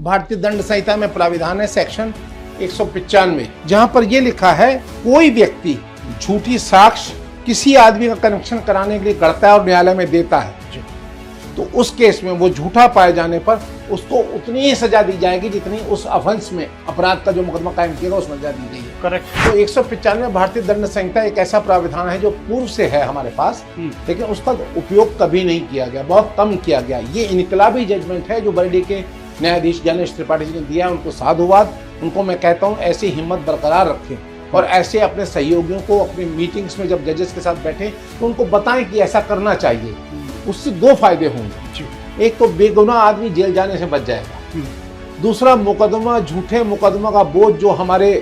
भारतीय दंड संहिता में प्राविधान है सेक्शन 195, जहां पर यह लिखा है कोई व्यक्ति झूठी साक्ष्य किसी आदमी का कनेक्शन कराने के लिए करता है और न्यायालय में देता है, तो उस केस में वो झूठा पाए जाने पर उसको उतनी ही सजा दी जाएगी जितनी उस ऑफेंस में, अपराध का जो मुकदमा कायम किया उसमें सजा दी गई है। करेक्ट। तो 195 भारतीय दंड संहिता एक ऐसा प्राविधान है जो पूर्व से है हमारे पास, लेकिन उसका उपयोग कभी नहीं किया गया, बहुत कम किया गया। ये इनकलाबी जजमेंट है जो बरेली के न्यायाधीश ज्ञानेश त्रिपाठी जी ने दिया है, उनको साधुवाद। उनको मैं कहता हूँ ऐसी हिम्मत बरकरार रखें और ऐसे अपने सहयोगियों को अपनी मीटिंग्स में जब जजेस के साथ बैठे तो उनको बताएं कि ऐसा करना चाहिए। उससे दो फायदे होंगे, एक तो बेगुनाह आदमी जेल जाने से बच जाएगा, दूसरा मुकदमा, झूठे मुकदमा का बोझ जो हमारे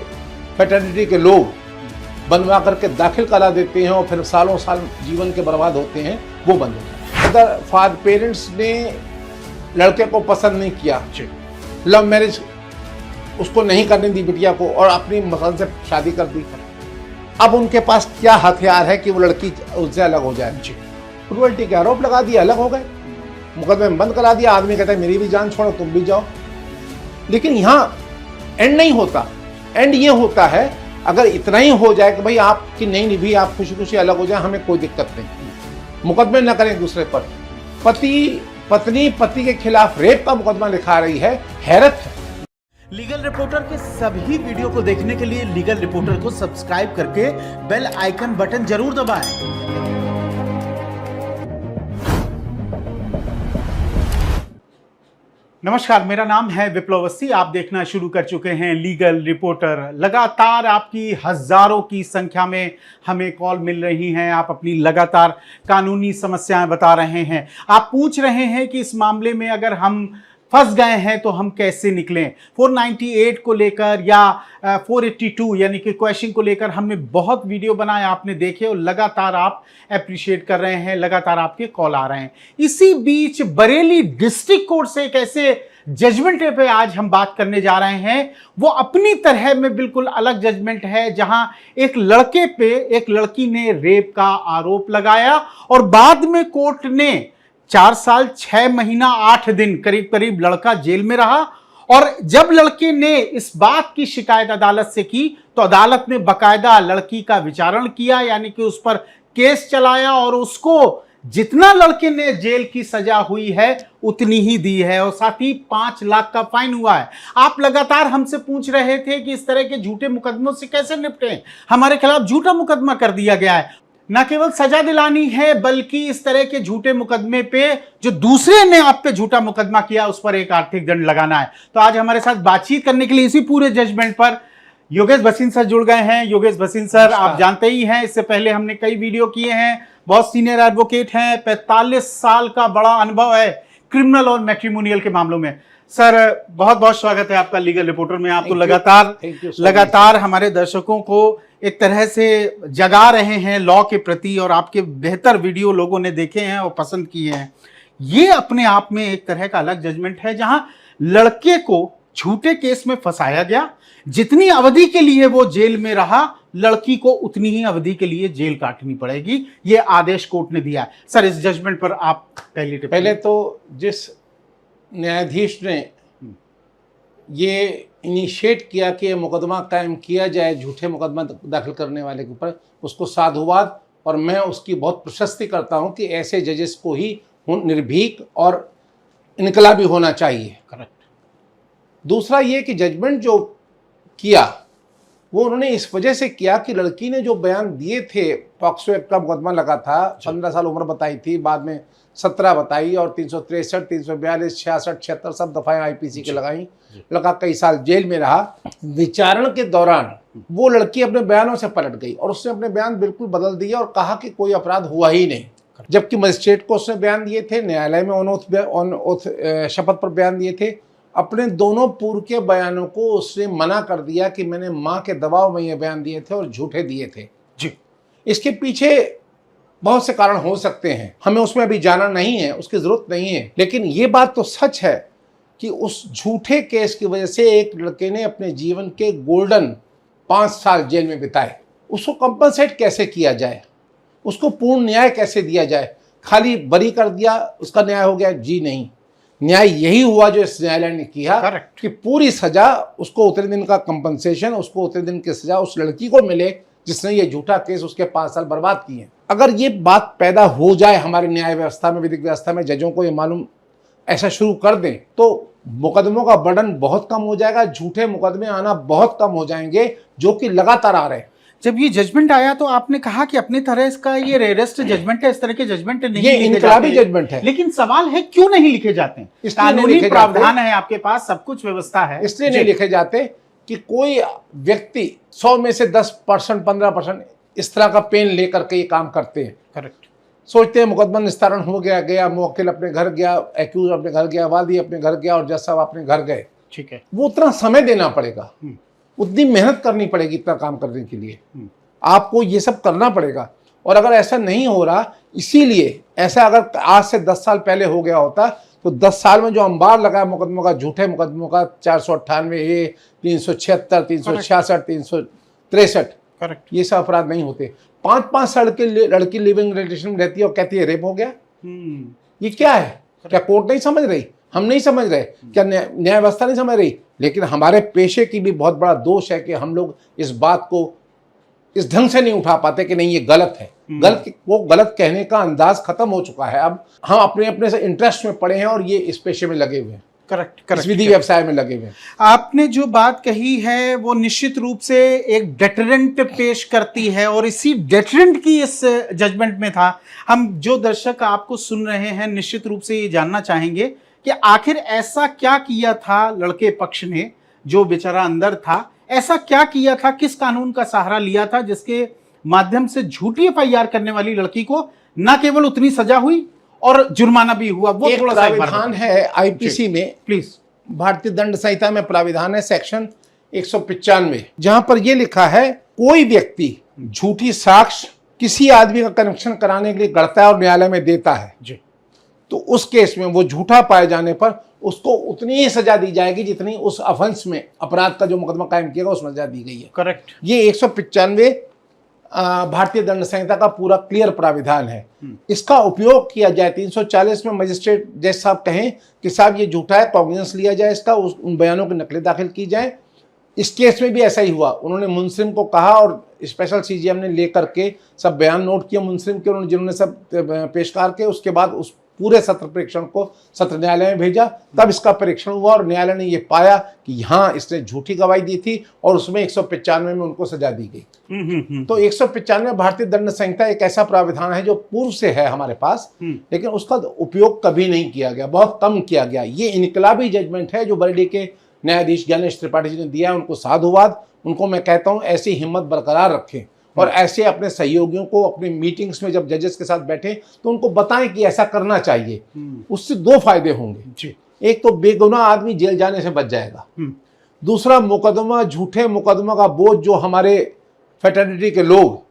फेटर्निटी के लोग बनवा करके दाखिल करा देते हैं और फिर सालों साल जीवन के बर्बाद होते हैं, वो बंद हो जाए। अगर फादर पेरेंट्स ने लड़के को पसंद नहीं किया, लव मैरिज उसको नहीं करने दी बिटिया को और अपनी मसलन से शादी कर दी, अब उनके पास क्या हथियार है कि वो लड़की उससे अलग हो जाए? क्रूअल्टी के आरोप लगा दिया, अलग हो गए, मुकदमे में बंद करा दिया। आदमी कहता है मेरी भी जान छोड़ो, तुम भी जाओ। लेकिन यहाँ एंड नहीं होता। एंड ये होता है अगर इतना ही हो जाए कि भाई आपकी नहीं निभी, आप खुशी खुशी अलग हो जाए, हमें कोई दिक्कत नहीं, मुकदमे न करें दूसरे पर। पत्नी पति के खिलाफ रेप का मुकदमा लिखा रही है, हैरत है। लीगल रिपोर्टर के सभी वीडियो को देखने के लिए लीगल रिपोर्टर को सब्सक्राइब करके बेल आइकन बटन जरूर दबाएं। नमस्कार, मेरा नाम है विप्लव अवस्थी। आप देखना शुरू कर चुके हैं लीगल रिपोर्टर। लगातार आपकी हजारों की संख्या में हमें कॉल मिल रही हैं, आप अपनी लगातार कानूनी समस्याएं बता रहे हैं। आप पूछ रहे हैं कि इस मामले में अगर हम फंस गए हैं तो हम कैसे निकलें। 498 को लेकर या 482 यानी कि क्वेश्चन को लेकर हमने बहुत वीडियो बनाए, आपने देखे और लगातार आप अप्रिशिएट कर रहे हैं, लगातार आपके कॉल आ रहे हैं। इसी बीच बरेली डिस्ट्रिक्ट कोर्ट से एक ऐसे जजमेंट पे आज हम बात करने जा रहे हैं, वो अपनी तरह में बिल्कुल अलग जजमेंट है, जहां एक लड़के पे एक लड़की ने रेप का आरोप लगाया और बाद में कोर्ट ने 4 साल 6 महीना 8 दिन करीब करीब लड़का जेल में रहा। और जब लड़के ने इस बात की शिकायत अदालत से की तो अदालत ने बकायदा लड़की का विचारण किया, यानी कि उस पर केस चलाया और उसको जितना लड़के ने जेल की सजा हुई है उतनी ही दी है और साथ ही 5 लाख का फाइन हुआ है। आप लगातार हमसे पूछ रहे थे कि इस तरह के झूठे मुकदमों से कैसे निपटें, हमारे खिलाफ झूठा मुकदमा कर दिया गया है। न केवल सजा दिलानी है बल्कि इस तरह के झूठे मुकदमे पे जो दूसरे ने आप पे झूठा मुकदमा किया उस पर एक आर्थिक दंड लगाना है। तो आज हमारे साथ बातचीत करने के लिए इसी पूरे जजमेंट पर योगेश भसीन सर जुड़ गए हैं। योगेश भसीन सर आप जानते ही हैं, इससे पहले हमने कई वीडियो किए हैं, बहुत सीनियर एडवोकेट हैं, 45 साल का बड़ा अनुभव है क्रिमिनल और मैट्रिमोनियल के मामलों में। सर बहुत बहुत स्वागत है आपका लीगल रिपोर्टर में। आप तो लगातार हमारे दर्शकों को एक तरह से जगा रहे हैं लॉ के प्रति और आपके बेहतर वीडियो लोगों ने देखे हैं और पसंद किए हैं। ये अपने आप में एक तरह का अलग जजमेंट है जहां लड़के को झूठे केस में फंसाया गया, जितनी अवधि के लिए वो जेल में रहा लड़की को उतनी ही अवधि के लिए जेल काटनी पड़ेगी, ये आदेश कोर्ट ने दिया है। सर इस जजमेंट पर आप पहले तो जिस न्यायाधीश ने ये इनिशिएट किया कि ये मुकदमा कायम किया जाए झूठे मुकदमा दाखिल करने वाले के ऊपर, उसको साधुवाद और मैं उसकी बहुत प्रशस्ति करता हूं कि ऐसे जजेस को ही निर्भीक और इनकलाबी होना चाहिए। करेक्ट। दूसरा ये कि जजमेंट जो किया वो उन्होंने इस वजह से किया कि लड़की ने जो बयान दिए थे, पॉक्सो एक्ट का मुकदमा लगा था, 15 साल उम्र बताई थी, बाद में 17 बताई और 363, 342, 66, 76 सब दफाएं आईपीसी के लगाई, लगा कई साल जेल में रहा। विचारण के दौरान वो लड़की अपने बयानों से पलट गई और उसने अपने बयान बिल्कुल बदल दिए और कहा कि कोई अपराध हुआ ही नहीं, जबकि मजिस्ट्रेट को उसने बयान दिए थे, न्यायालय में ऑन ओथ शपथ पर बयान दिए थे। अपने दोनों पूर्व के बयानों को उसने मना कर दिया कि मैंने मां के दबाव में ये बयान दिए थे और झूठे दिए थे जी। इसके पीछे बहुत से कारण हो सकते हैं, हमें उसमें अभी जाना नहीं है, उसकी जरूरत नहीं है, लेकिन ये बात तो सच है कि उस झूठे केस की वजह से एक लड़के ने अपने जीवन के गोल्डन 5 साल जेल में बिताए। उसको कंपनसेट कैसे किया जाए, उसको पूर्ण न्याय कैसे दिया जाए? खाली बरी कर दिया उसका न्याय हो गया? जी नहीं। न्याय यही हुआ जो इस न्यायालय ने किया Correct. कि पूरी सजा उसको उतने दिन का कंपनसेशन, उसको उतने दिन की सजा उस लड़की को मिले जिसने ये झूठा केस उसके 5 साल बर्बाद किए। अगर ये बात पैदा हो जाए हमारी न्याय व्यवस्था में, विधिक व्यवस्था में, जजों को ये मालूम ऐसा शुरू कर दें तो मुकदमों का बर्डन बहुत कम हो जाएगा, झूठे मुकदमे आना बहुत कम हो जाएंगे जो कि लगातार आ रहे हैं। जब ये जजमेंट आया तो आपने कहा कि अपनी तरह इसका ये रेयरेस्ट जजमेंट है, इस तरह के जजमेंट नहीं ये लिखे इनकलाबी जाते हैं। जजमेंट है। लेकिन सवाल है क्यों नहीं लिखे जाते हैं? इसलिए नहीं कानूनी लिखे जाते। प्रावधान है आपके पास, सब कुछ व्यवस्था है, इसलिए नहीं लिखे जाते कि कोई व्यक्ति 100 में से 10%, 15% इस तरह का पेन लेकर के ये काम करते हैं। करेक्ट। सोचते हैं मुकदमा निस्तारण हो गया, गया मुवक्किल अपने घर गया, एक्यूज अपने घर गया, वादी अपने घर गया और जज साहब अपने घर गए। ठीक है। वो उतना समय देना पड़ेगा, उतनी मेहनत करनी पड़ेगी इतना काम करने के लिए, आपको ये सब करना पड़ेगा। और अगर ऐसा नहीं हो रहा, इसीलिए ऐसा अगर आज से 10 साल पहले हो गया होता तो 10 साल में जो अंबार लगा मुकदमों का, झूठे मुकदमों का, 498A, 376, 366, 363, करेक्ट। ये सब अपराध नहीं होते। 5-5 साल के लड़की लिविंग रिलेशन में रहती है और कहती है रेप हो गया। ये क्या है? क्या कोर्ट नहीं समझ रही? हम नहीं समझ रहे? क्या न्याय व्यवस्था नहीं समझ रही? लेकिन हमारे पेशे की भी बहुत बड़ा दोष है कि हम लोग इस बात को इस ढंग से नहीं उठा पाते कि नहीं ये गलत है। वो गलत कहने का अंदाज खत्म हो चुका है। अब हम अपने अपने से इंटरेस्ट में पड़े हैं और ये इस पेशे में लगे हुए हैं, करेक्ट, इस विधि व्यवसाय में लगे हुए हैं। आपने जो बात कही है वो निश्चित रूप से एक डेटरेंट पेश करती है और इसी डेटरेंट की इस जजमेंट में था। हम जो दर्शक आपको सुन रहे हैं निश्चित रूप से ये जानना चाहेंगे कि आखिर ऐसा क्या किया था लड़के पक्ष ने, जो बेचारा अंदर था, ऐसा क्या किया था, किस कानून का सहारा लिया था जिसके माध्यम से झूठी एफआईआर करने वाली लड़की को न केवल उतनी सजा हुई और जुर्माना भी हुआ। वो थोड़ा सा प्राविधान है आईपीसी में, प्लीज। भारतीय दंड संहिता में प्राविधान है सेक्शन 195, जहां पर यह लिखा है कोई व्यक्ति झूठी साक्ष्य किसी आदमी का कनेक्शन कराने के लिए गढ़ता है और न्यायालय में देता है जी, तो उस केस में वो झूठा पाए जाने पर उसको उतनी ही सजा दी जाएगी जितनी उस ऑफेंस में, अपराध का जो मुकदमा कायम किया गया उसमें सजा दी गई है। करेक्ट। ये 195 भारतीय दंड संहिता का पूरा क्लियर प्राविधान है। इसका उपयोग किया जाए 340 में मजिस्ट्रेट जज साहब कहें कि साहब ये झूठा है, कॉग्निजेंस लिया जाए इसका, उन बयानों की नकलें दाखिल की जाए। इस केस में भी ऐसा ही हुआ। उन्होंने मुंसलिम को कहा और स्पेशल सीजीएम ने लेकर के सब बयान नोट किया मुंसलिम के, उन्होंने जिन्होंने सब पेशकार के, उसके बाद उस पूरे सत्र परीक्षण को सत्र न्यायालय में भेजा, तब इसका परीक्षण हुआ और न्यायालय ने ये पाया कि यहाँ इसने झूठी गवाही दी थी और उसमें 195 में उनको सजा दी गई। तो 195 भारतीय दंड संहिता एक ऐसा प्राविधान है जो पूर्व से है हमारे पास, लेकिन उसका उपयोग कभी नहीं किया गया, बहुत कम किया गया। ये इनकलाबी जजमेंट है जो बरेली के न्यायाधीश ज्ञानेश त्रिपाठी जी ने दिया है। उनको साधुवाद, उनको मैं कहता हूँ ऐसी हिम्मत बरकरार रखें और ऐसे अपने सहयोगियों को अपने मीटिंग्स में जब जजेस के साथ बैठे तो उनको बताएं कि ऐसा करना चाहिए। उससे 2 फायदे होंगे जी। एक तो बेगुनाह आदमी जेल जाने से बच जाएगा, दूसरा मुकदमा, झूठे मुकदमा का बोझ जो हमारे फेटर्निटी के लोग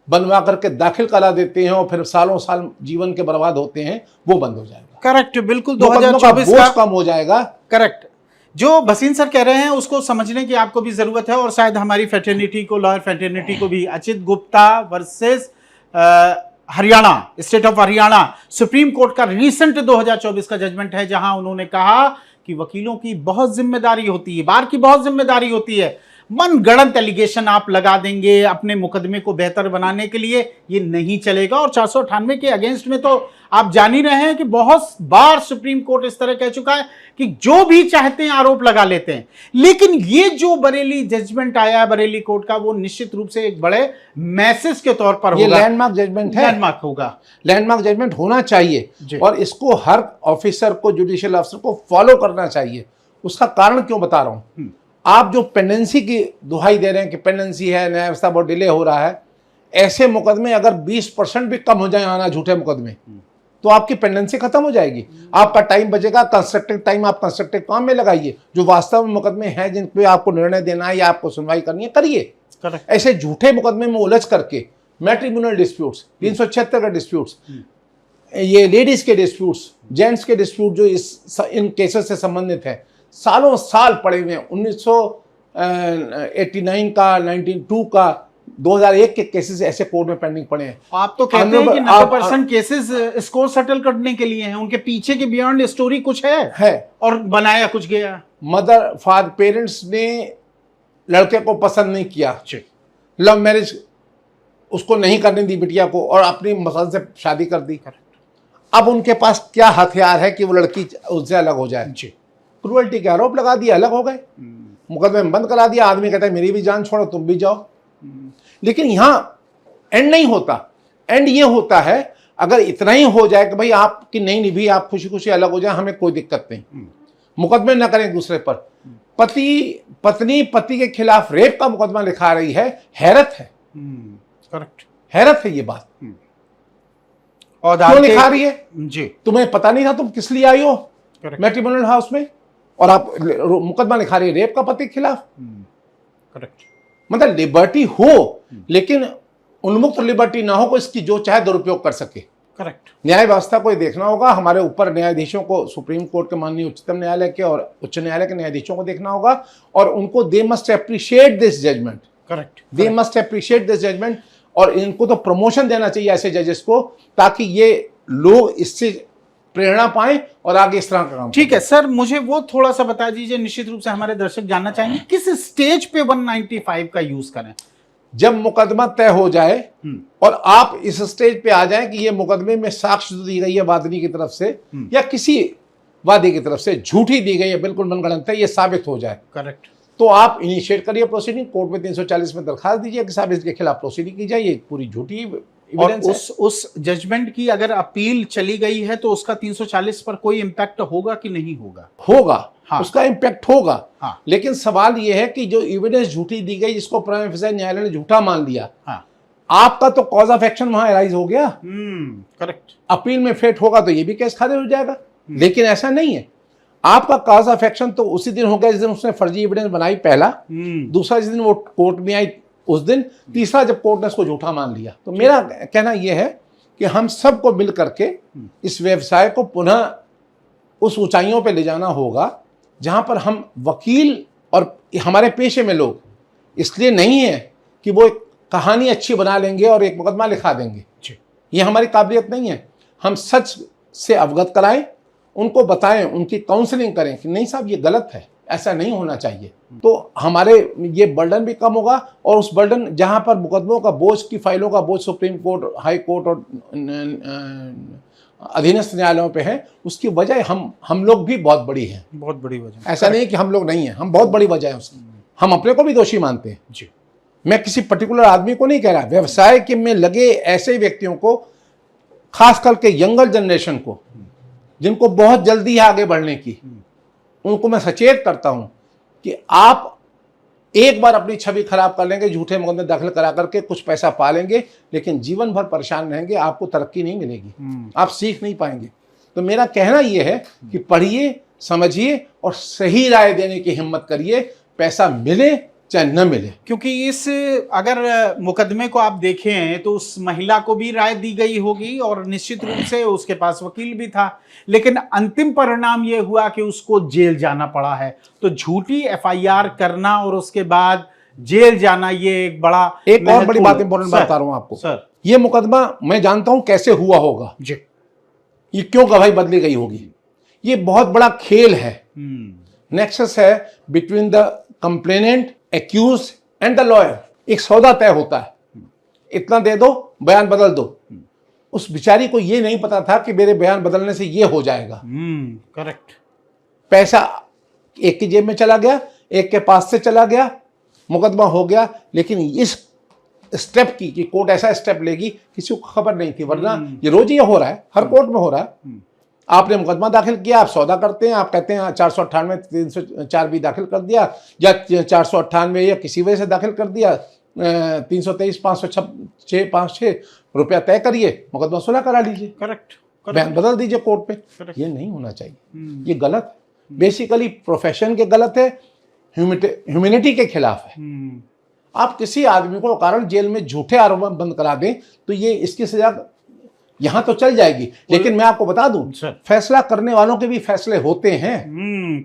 बनवा करके दाखिल करा देते हैं और फिर सालों साल जीवन के बर्बाद होते हैं, वो बंद हो जाएगा। करेक्ट, बिल्कुल। 2024 का बोझ कम हो जाएगा। करेक्ट। जो भसीन सर कह रहे हैं उसको समझने की आपको भी जरूरत है और शायद हमारी फेटर्निटी को, लॉयर फेटर्निटी को भी। अचित Gupta versus Haryana, state of Haryana, supreme court का रिसेंट 2024 का जजमेंट है, जहां उन्होंने कहा कि वकीलों की बहुत जिम्मेदारी होती है, बार की बहुत जिम्मेदारी होती है। मनगढ़ंत एलिगेशन आप लगा देंगे अपने मुकदमे को बेहतर बनाने के लिए, ये नहीं चलेगा। और 498 के अगेंस्ट में तो आप जान ही रहे हैं कि बहुत बार सुप्रीम कोर्ट इस तरह कह चुका है कि जो भी चाहते हैं आरोप लगा लेते हैं। लेकिन ये जो बरेली जजमेंट आया है बरेली कोर्ट का, वो निश्चित रूप से एक बड़े मैसेज के तौर पर होगा। लैंडमार्क जजमेंट है, लैंडमार्क होगा, लैंडमार्क जजमेंट होना चाहिए और इसको हर ऑफिसर को, जुडिशियल अफसर को फॉलो करना चाहिए। उसका कारण क्यों बता रहा हूं, आप जो पेंडेंसी की दुहाई दे रहे हैं कि पेंडेंसी है, न्याय व्यवस्था बहुत डिले हो रहा है, ऐसे मुकदमे अगर 20% भी कम हो जाए आना, झूठे मुकदमे, तो आपकी पेंडेंसी खत्म हो जाएगी, आपका टाइम बचेगा। कंस्ट्रक्टिव टाइम आप कंस्ट्रक्टिव काम में लगाइए। जो वास्तव में मुकदमे हैं जिन पे आपको निर्णय देना है या आपको सुनवाई करनी है, करिए। ऐसे झूठे मुकदमे में उलझ करके मैट्रिमोनियल डिस्प्यूट्स, 376 का डिस्प्यूट्स, ये लेडीज के डिस्प्यूट्स, जेंट्स के डिस्प्यूट जो इन केसेस से संबंधित है, सालों साल पड़े हुए हैं। 1989 का, 1992 का, 2001 के केसेस ऐसे कोर्ट में पेंडिंग पड़े हैं। आप तो कहते हैं कि 90% केसेस स्कोर सेटल करने के लिए हैं, उनके पीछे के बियॉन्ड स्टोरी कुछ है और बनाया कुछ गया। मदर फादर पेरेंट्स ने लड़के को पसंद नहीं किया, लव मैरिज उसको नहीं करने दी बिटिया को, और अपनी पसंद से शादी कर दी। अब उनके पास क्या हथियार है कि वो लड़की उससे अलग हो जाए? क्रूअल्टी का आरोप लगा दिया, अलग हो गए, मुकदमे में बंद करा दिया। आदमी कहता है मेरी भी जान छोड़ो, तुम भी जाओ। लेकिन यहां एंड नहीं होता। एंड ये होता है अगर इतना ही हो जाए कि भाई आपकी नहीं निभी, आप खुशी खुशी अलग हो जाए, हमें कोई दिक्कत नहीं, मुकदमे न करें दूसरे पर। पत्नी पति के खिलाफ रेप का मुकदमा लिखा रही है, हैरत है। करेक्ट, हैरत है ये बात। और क्यों लिखा रही है? जी, तुम्हें पता नहीं था तुम किस लिए आई हो मैट्रिमोनियल हाउस में, और आप मुकदमा लिखा रही है रेप का पति के खिलाफ। करेक्ट, मतलब लिबर्टी हो, लेकिन उन्मुक्त लिबर्टी ना हो को इसकी जो चाहे दुरुपयोग कर सके। करेक्ट। न्याय व्यवस्था को देखना होगा, हमारे ऊपर न्यायाधीशों को, सुप्रीम कोर्ट के माननीय उच्चतम न्यायालय के और उच्च न्यायालय के न्यायाधीशों को देखना होगा, और उनको they must appreciate this judgement. Correct, they must appreciate this judgement, और इनको तो प्रमोशन देना चाहिए ऐसे जजेस को, ताकि ये लोग इससे प्रेरणा पाएं और आगे इस तरह का काम। ठीक है सर, मुझे वो थोड़ा सा बता दीजिए, निश्चित रूप से हमारे दर्शक जानना चाहेंगे किस स्टेज पे 195 का यूज करें? जब मुकदमा तय हो जाए और आप इस स्टेज पे आ जाएं कि ये मुकदमे में साक्ष्य दी गई है वादी की तरफ से या किसी वादी की तरफ से झूठी दी गई है, बिल्कुल मनगढ़ंत है, ये साबित हो जाए। करेक्ट। तो आप इनिशिएट करिए प्रोसीडिंग, कोर्ट में 340 में दरखास्त दीजिए कि साहब इसके खिलाफ प्रोसीडिंग की जाए, ये पूरी झूठी और उस जजमेंट की अगर अपील चली गई है तो उसका 340 पर कोई इम्पैक्ट होगा कि नहीं होगा? होगा। हाँ। उसका इम्पैक्ट होगा। हाँ। लेकिन सवाल यह है कि जो एविडेंस झूठी दी गई, जिसको प्राइम फेसिस न्यायालय ने झूठा मान लिया, हाँ। आपका तो कॉज ऑफ एक्शन वहां एराइज हो गया। करेक्ट। अपील में फेट होगा तो ये भी केस खारिज हो जाएगा। लेकिन ऐसा नहीं है, आपका कॉज ऑफ एक्शन तो उसी दिन हो गया जिस दिन उसने फर्जी एविडेंस बनाई, पहला। दूसरा जिस दिन वो कोर्ट में आई उस दिन, तीसरा जब कोर्ट ने उसको झूठा मान लिया। तो मेरा कहना यह है कि हम सबको मिल करके इस व्यवसाय को पुनः उस ऊंचाइयों पे ले जाना होगा जहां पर हम वकील और हमारे पेशे में लोग इसलिए नहीं है कि वो एक कहानी अच्छी बना लेंगे और एक मुकदमा लिखा देंगे, ये हमारी काबिलियत नहीं है। हम सच से अवगत कराएं, उनको बताएं, उनकी काउंसलिंग करें कि नहीं साहब ये गलत है, ऐसा नहीं होना चाहिए। तो हमारे ये बर्डन भी कम होगा, और उस बर्डन जहां पर मुकदमों का बोझ की फाइलों का बोझ सुप्रीम कोर्ट, हाई कोर्ट और अधीनस्थ न्यायालयों पे है, उसकी वजह हम लोग भी बहुत बड़ी हैं। बहुत बड़ी वजह, ऐसा नहीं है कि हम लोग नहीं हैं, हम बहुत बड़ी वजह है उसकी। हम अपने को भी दोषी मानते हैं जी। मैं किसी पर्टिकुलर आदमी को नहीं कह रहा, व्यवसाय के में लगे ऐसे व्यक्तियों को, खास करके यंगर जनरेशन को, जिनको बहुत जल्दी है आगे बढ़ने की, उनको मैं सचेत करता हूं कि आप एक बार अपनी छवि खराब कर लेंगे, झूठे मुकदमे दाखिल करा करके कुछ पैसा पा लेंगे, लेकिन जीवन भर परेशान रहेंगे, आपको तरक्की नहीं मिलेगी, आप सीख नहीं पाएंगे। तो मेरा कहना यह है कि पढ़िए, समझिए और सही राय देने की हिम्मत करिए, पैसा मिले चाहे न मिले। क्योंकि इस अगर मुकदमे को आप देखें तो उस महिला को भी राय दी गई होगी और निश्चित रूप से उसके पास वकील भी था, लेकिन अंतिम परिणाम यह हुआ कि उसको जेल जाना पड़ा है। तो झूठी एफआईआर करना और उसके बाद जेल जाना, ये एक बड़ा, एक और बड़ी बात, इंपॉर्टेंट बात बता रहा हूं आपको सर। ये मुकदमा मैं जानता हूं कैसे हुआ होगा जी, ये क्यों गवाही बदली गई होगी। ये बहुत बड़ा खेल है, नेक्सस है between the complainant, accused and the lawyer. एक सौदा तय होता है, इतना दे दो, बयान बदल दो। उस बिचारी को ये नहीं पता था कि मेरे बयान बदलने से ये हो जाएगा। करेक्ट। पैसा एक की जेब में चला गया, एक के पास से चला गया, मुकदमा हो गया। लेकिन इस स्टेप की कि कोर्ट ऐसा स्टेप लेगी, किसी को खबर नहीं थी, वरना ये रोज ये हो रहा है, हर कोर्ट में हो रहा है। आपने मुकदमा दाखिल किया, आप सौदा करते हैं, आप कहते हैं 498 304 भी दाखिल कर दिया, या 498 या किसी वजह से दाखिल कर दिया, 323 506 रुपया तय करिए, मुकदमा सुलह करा लीजिए। करेक्ट। बयान बदल दीजिए कोर्ट पे। ये नहीं होना चाहिए, ये गलत है, बेसिकली प्रोफेशन के गलत है, ह्यूमैनिटी के खिलाफ है। आप किसी आदमी को कारण जेल में झूठे आरोप बंद करा दें तो ये इसकी सजा यहाँ तो चल जाएगी, लेकिन मैं आपको बता दूं, सर। फैसला करने वालों के भी फैसले होते हैं।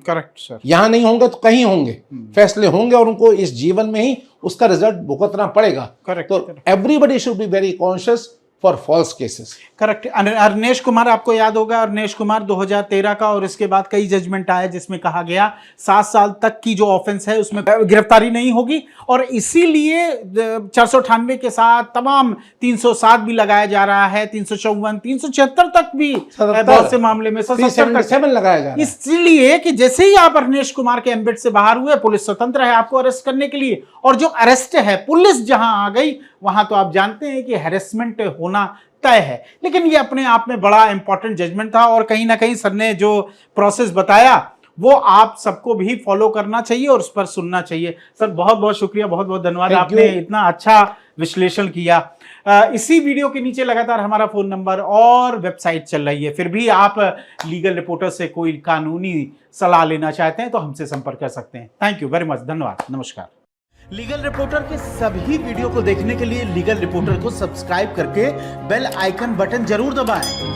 Correct sir. यहाँ नहीं होंगे तो कहीं होंगे, फैसले होंगे और उनको इस जीवन में ही उसका रिजल्ट भुगतना पड़ेगा। करेक्ट। तो everybody should be very conscious for false cases. Correct. Arnesh Kumar, आपको याद होगा अरनेश कुमार 2013 का, और इसके बाद कई जजमेंट आए जिसमें कहा गया 7 साल तक की जो ऑफेंस है उसमें गिरफ्तारी नहीं होगी, और इसीलिए 498 के साथ तमाम 307 भी लगाया जा रहा है, 354, 376 तक भी बहुत से मामले में 377 लगाया जा रहा है। इसलिए कि जैसे ही आप अरनेश कुमार के एम्बेड से बाहर हुए, पुलिस स्वतंत्र है आपको अरेस्ट करने के लिए, और जो अरेस्ट है पुलिस जहां आ गई वहां तो आप जानते हैं कि हैरेसमेंट होना तय है। लेकिन ये अपने आप में बड़ा इंपॉर्टेंट जजमेंट था, और कहीं ना कहीं सर ने जो प्रोसेस बताया वो आप सबको भी फॉलो करना चाहिए और उस पर सुनना चाहिए। सर बहुत बहुत शुक्रिया, बहुत बहुत धन्यवाद, आपने इतना अच्छा विश्लेषण किया। इसी वीडियो के नीचे लगातार हमारा फोन नंबर और वेबसाइट चल रही है, फिर भी आप लीगल रिपोर्टर से कोई कानूनी सलाह लेना चाहते हैं तो हमसे संपर्क कर सकते हैं। थैंक यू वेरी मच, धन्यवाद, नमस्कार। लीगल रिपोर्टर के सभी वीडियो को देखने के लिए लीगल रिपोर्टर को सब्सक्राइब करके बेल आइकन बटन जरूर दबाएं।